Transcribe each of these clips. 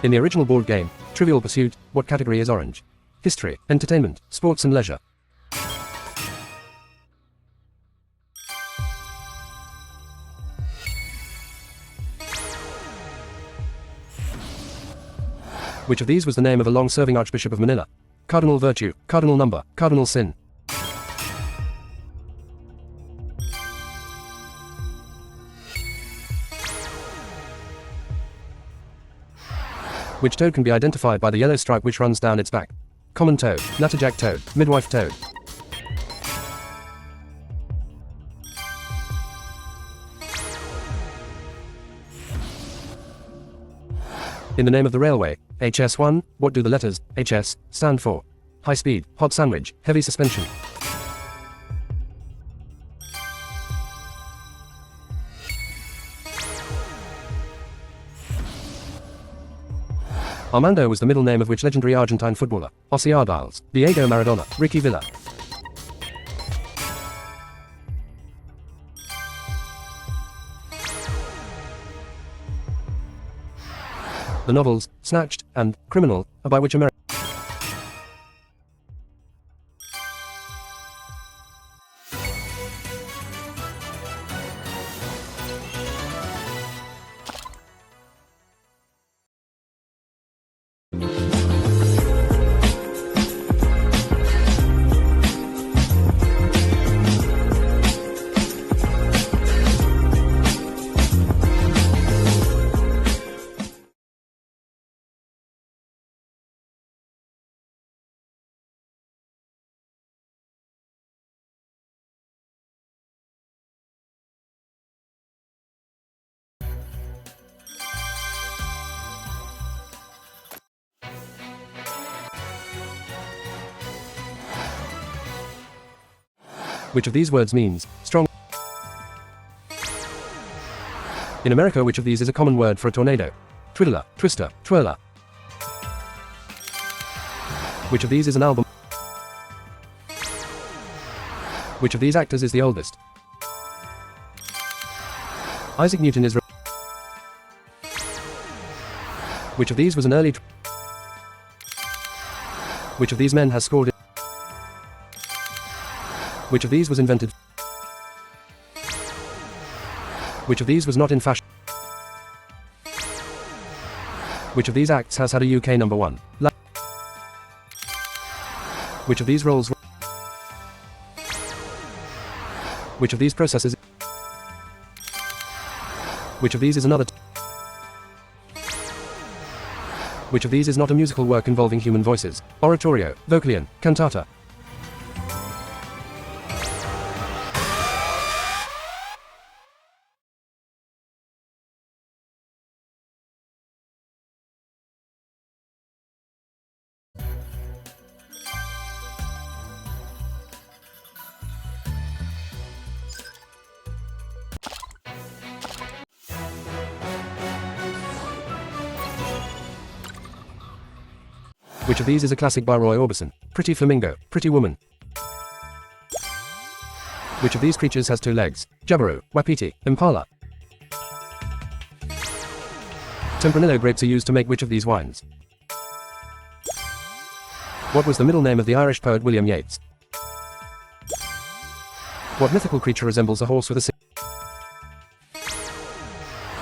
In the original board game, Trivial Pursuit, what category is orange? History, entertainment, sports and leisure. Which of these was the name of a long-serving Archbishop of Manila? Cardinal Virtue, Cardinal Number, Cardinal Sin. Which toad can be identified by the yellow stripe which runs down its back? Common toad, natterjack toad, midwife toad. In the name of the railway, HS1, what do the letters HS stand for? High speed, hot sandwich, heavy suspension. Armando was the middle name of which legendary Argentine footballer? Ossie Ardiles, Diego Maradona, Ricky Villa. The novels, Snatched, and Criminal, are by which American? Which of these words means strong? In America, which of these is a common word for a tornado? Twiddler, twister, twirler. Which of these is an album? Which of these actors is the oldest? Isaac Newton is. Which of these was an early? Which of these men has scored? Which of these was invented? Which of these was not in fashion? Which of these acts has had a UK number 1? Which of these roles? Which of these processes? Which of these is another? Which of these is not a musical work involving human voices? Oratorio, vocalion, cantata. Which of these is a classic by Roy Orbison? Pretty Flamingo, Pretty Woman. Which of these creatures has 2 legs? Jabiru, Wapiti, Impala. Tempranillo grapes are used to make which of these wines? What was the middle name of the Irish poet William Yeats? What mythical creature resembles a horse with a sick?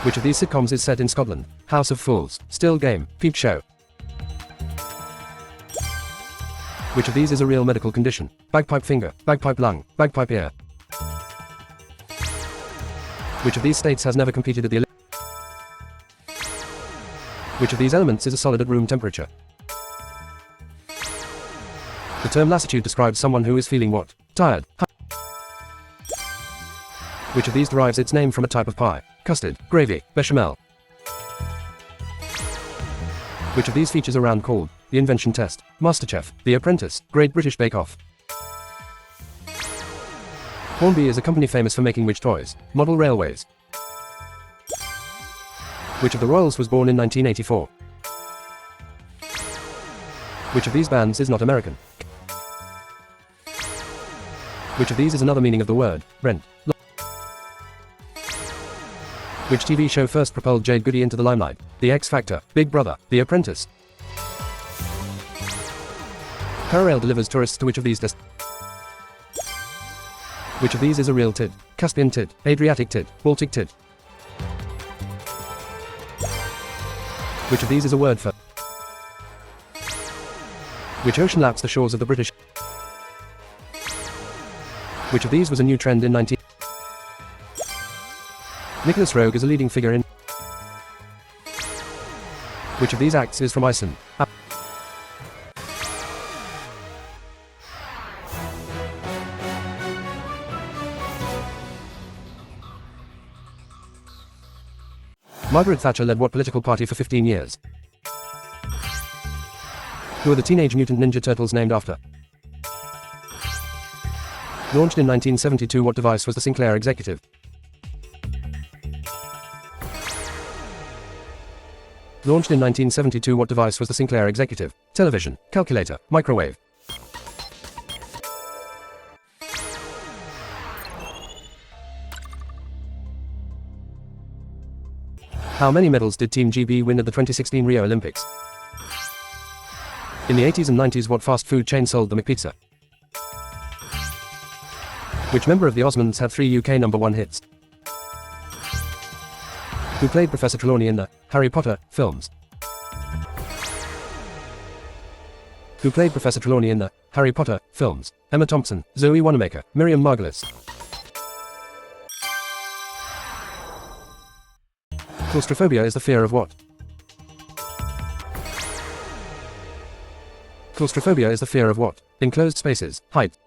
Which of these sitcoms is set in Scotland? House of Fools, Still Game, Peep Show. Which of these is a real medical condition? Bagpipe finger, bagpipe lung, bagpipe ear. Which of these states has never competed at the Olympics? Which of these elements is a solid at room temperature? The term lassitude describes someone who is feeling what? Tired. Which of these derives its name from a type of pie? Custard, gravy, bechamel. Which of these features a round called The Invention Test, MasterChef, The Apprentice, Great British Bake Off? Hornby is a company famous for making which toys? Model railways. Which of the royals was born in 1984? Which of these bands is not American? Which of these is another meaning of the word rent? Which TV show first propelled Jade Goody into the limelight? The X Factor, Big Brother, The Apprentice. Parallel delivers tourists to which of these Which of these is a real TID? Caspian TID, Adriatic TID, Baltic TID. Which of these is a word for? Which ocean laps the shores of the British? Which of these was a new trend in 19? Nicholas Roeg is a leading figure in. Which of these acts is from Iceland? Margaret Thatcher led what political party for 15 years? Who are the Teenage Mutant Ninja Turtles named after? Launched in 1972, what device was the Sinclair Executive? Launched in 1972, what device was the Sinclair Executive? Television, calculator, microwave. How many medals did Team GB win at the 2016 Rio Olympics? In the 80s and 90s, what fast food chain sold the McPizza? Which member of the Osmonds had 3 UK #1 hits? Who played Professor Trelawney in the Harry Potter films? Who played Professor Trelawney in the Harry Potter films? Emma Thompson, Zoe Wanamaker, Miriam Margolyes. Claustrophobia is the fear of what? Claustrophobia is the fear of what? Enclosed spaces, height.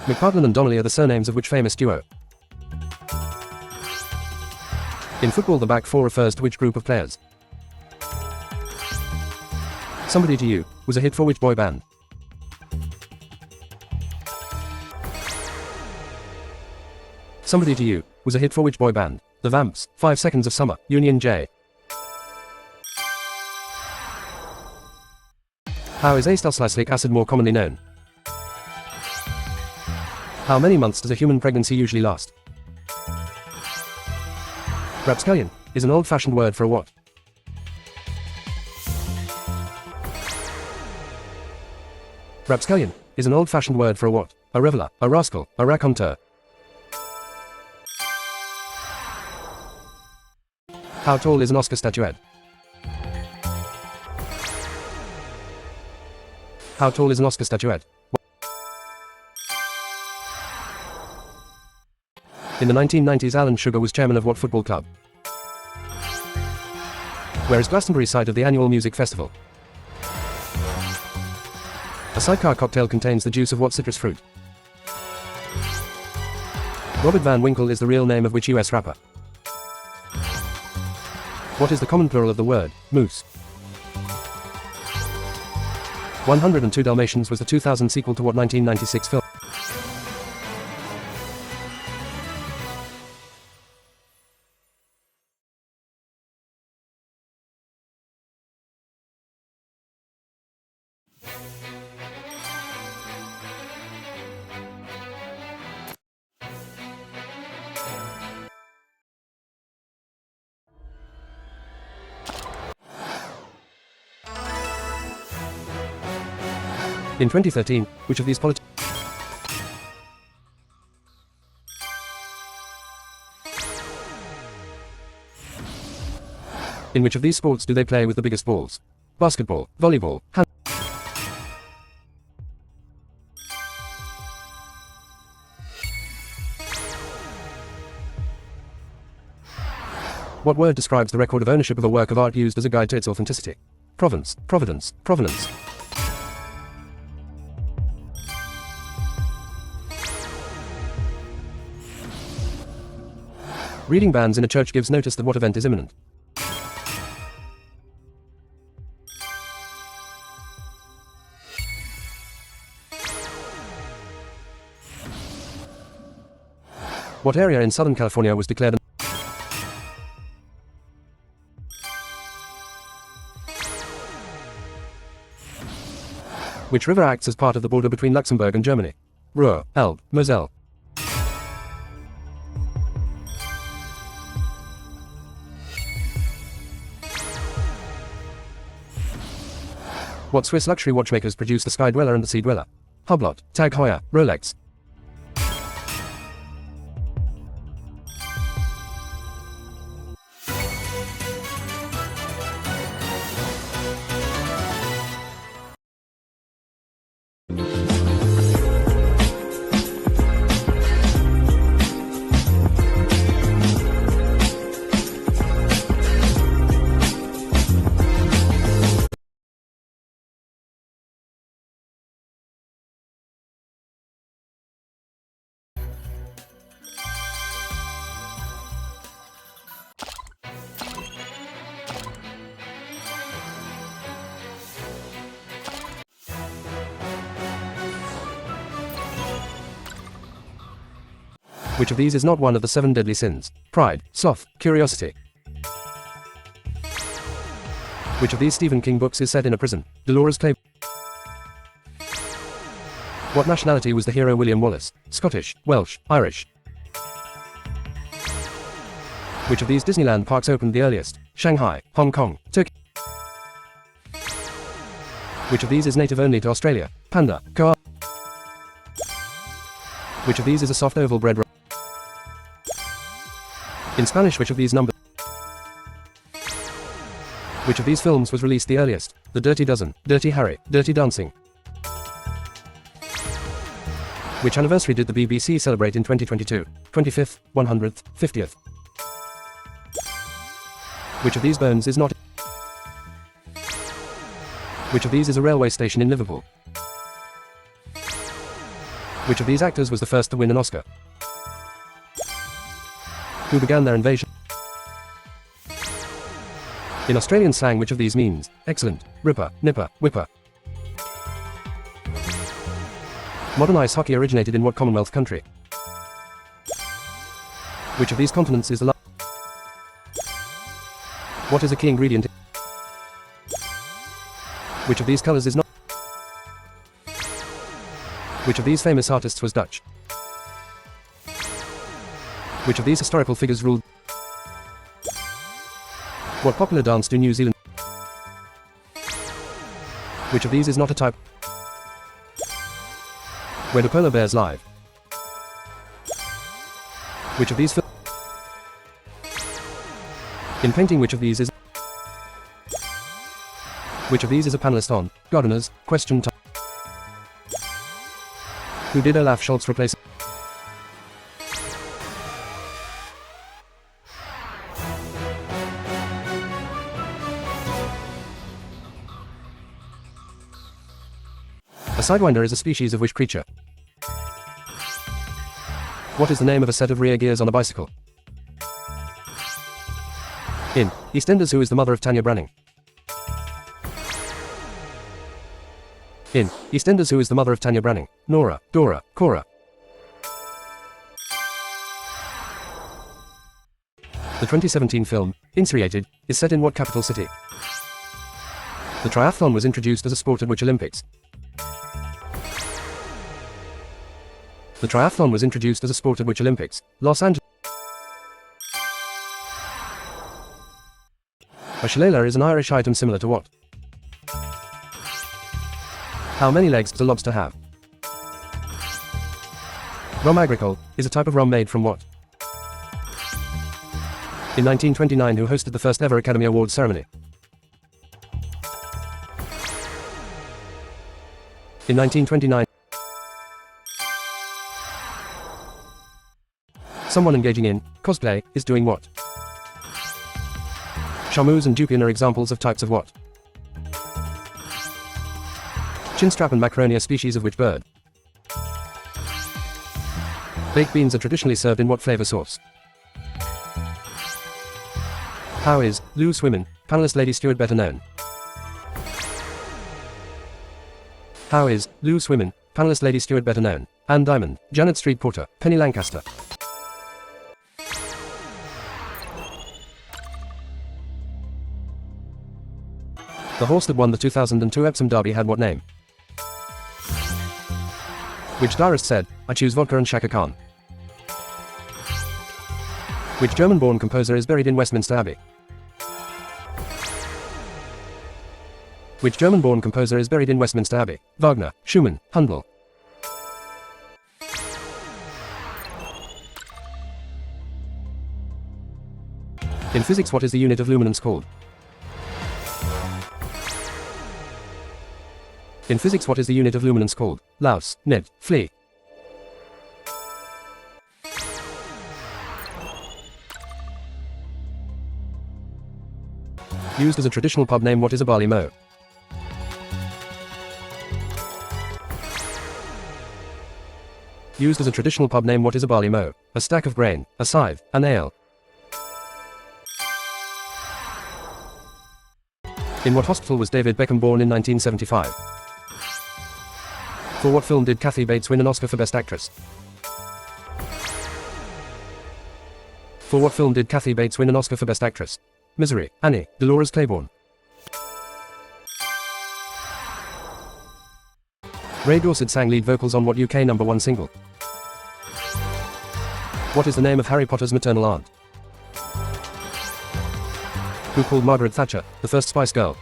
McPartland and Donnelly are the surnames of which famous duo? In football, the back four refers to which group of players? Somebody to You was a hit for which boy band? Somebody to You was a hit for which boy band? The Vamps, 5 Seconds of Summer, Union J. How is acetylsalicylic acid more commonly known? How many months does a human pregnancy usually last? Rapscallion is an old-fashioned word for a what? Rapscallion is an old-fashioned word for a what? A reveler, a rascal, a raconteur. How tall is an Oscar statuette? How tall is an Oscar statuette? In the 1990s, Alan Sugar was chairman of what football club? Where is Glastonbury, site of the annual music festival? A sidecar cocktail contains the juice of what citrus fruit? Robert Van Winkle is the real name of which US rapper? What is the common plural of the word moose? 102 Dalmatians was the 2000 sequel to what 1996 film? In 2013, which of these In which of these sports do they play with the biggest balls? Basketball, volleyball, hand. What word describes the record of ownership of a work of art used as a guide to its authenticity? Province, providence, provenance. Reading banns in a church gives notice that what event is imminent? What area in Southern California was declared Which river acts as part of the border between Luxembourg and Germany? Ruhr, Elbe, Moselle. What Swiss luxury watchmakers produce the Sky Dweller and the Sea Dweller? Hublot, Tag Heuer, Rolex. Which of these is not one of the 7 deadly sins? Pride, sloth, curiosity. Which of these Stephen King books is set in a prison? Dolores Claiborne. What nationality was the hero William Wallace? Scottish, Welsh, Irish. Which of these Disneyland parks opened the earliest? Shanghai, Hong Kong, Tokyo. Which of these is native only to Australia? Panda, koala. Which of these is a soft oval bread roll? In Spanish, which of these numbers? Which of these films was released the earliest? The Dirty Dozen, Dirty Harry, Dirty Dancing. Which anniversary did the BBC celebrate in 2022? 25th, 100th, 50th? Which of these bones is not? Which of these is a railway station in Liverpool? Which of these actors was the first to win an Oscar? Who began their invasion? In Australian slang, which of these means excellent, ripper, nipper, whipper? Modern ice hockey originated in what Commonwealth country? Which of these continents is the largest? What is a key ingredient? Which of these colors is not? Which of these famous artists was Dutch? Which of these historical figures ruled? What popular dance do New Zealand? Which of these is not a type? Where do polar bears live? Which of these in painting, which of these is? Which of these is a panelist on Gardeners? Question time. Who did Olaf Scholz replace? A sidewinder is a species of which creature? What is the name of a set of rear gears on a bicycle? In EastEnders, who is the mother of Tanya Branning? In EastEnders, who is the mother of Tanya Branning? Nora, Dora, Cora. The 2017 film, Insuriated, is set in what capital city? The triathlon was introduced as a sport at which Olympics? The triathlon was introduced as a sport at which Olympics? Los Angeles. A shillelagh is an Irish item similar to what? How many legs does a lobster have? Rum agricole is a type of rum made from what? In 1929, who hosted the first ever Academy Awards ceremony? In 1929. Someone engaging in cosplay is doing what? Charmeuse and Dupion are examples of types of what? Chinstrap and macaroni are species of which bird? Baked beans are traditionally served in what flavor sauce? How is Loose Women panelist Lady Stewart better known? How is Loose Women panelist Lady Stewart better known? Anne Diamond, Janet Street Porter, Penny Lancaster. The horse that won the 2002 Epsom Derby had what name? Which diarist said, "I choose vodka and Shaka Khan"? Which German-born composer is buried in Westminster Abbey? Which German-born composer is buried in Westminster Abbey? Wagner, Schumann, Handel. In physics, what is the unit of luminance called? In physics, what is the unit of luminance called? Louse, Ned, Flea. Used as a traditional pub name, what is a barley mow? Used as a traditional pub name, what is a barley mow? A stack of grain, a scythe, a nail. In what hospital was David Beckham born in 1975? For what film did Kathy Bates win an Oscar for Best Actress? For what film did Kathy Bates win an Oscar for Best Actress? Misery, Annie, Dolores Claiborne. Ray Dorset sang lead vocals on what UK #1 single? What is the name of Harry Potter's maternal aunt? Who called Margaret Thatcher the first Spice Girl?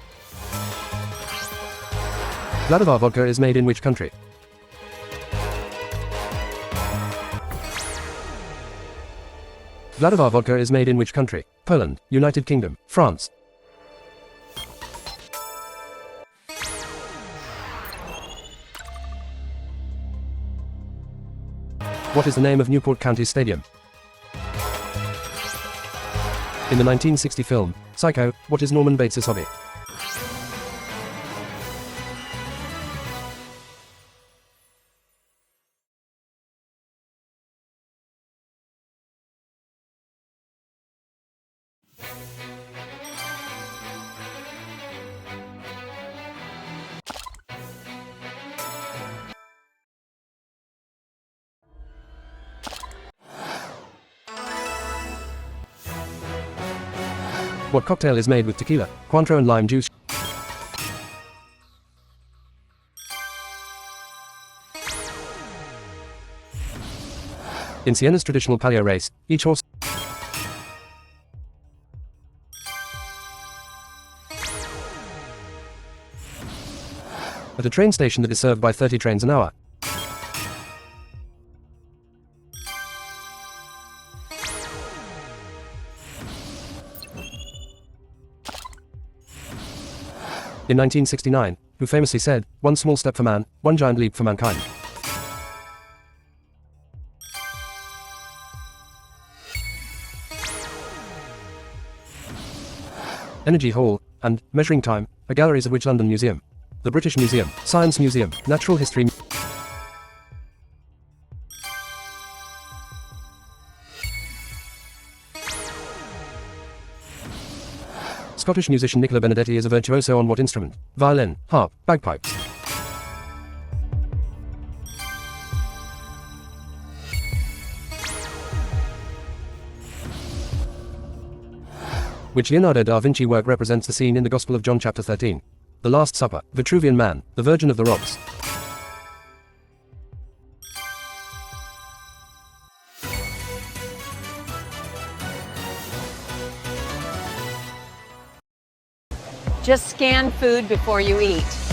Vladivar vodka is made in which country? Vladivar vodka is made in which country? Poland, United Kingdom, France. What is the name of Newport County Stadium? In the 1960 film, Psycho, what is Norman Bates' hobby? What cocktail is made with tequila, Cointreau and lime juice? In Siena's traditional palio race, each horse at a train station that is served by 30 trains an hour. In 1969, who famously said, "One small step for man, one giant leap for mankind." Energy Hall, and Measuring Time, are galleries of which London Museum? The British Museum, Science Museum, Natural History. Scottish musician Nicola Benedetti is a virtuoso on what instrument? Violin, harp, bagpipes. Which Leonardo da Vinci work represents the scene in the Gospel of John chapter 13? The Last Supper, Vitruvian Man, The Virgin of the Rocks. Just scan food before you eat.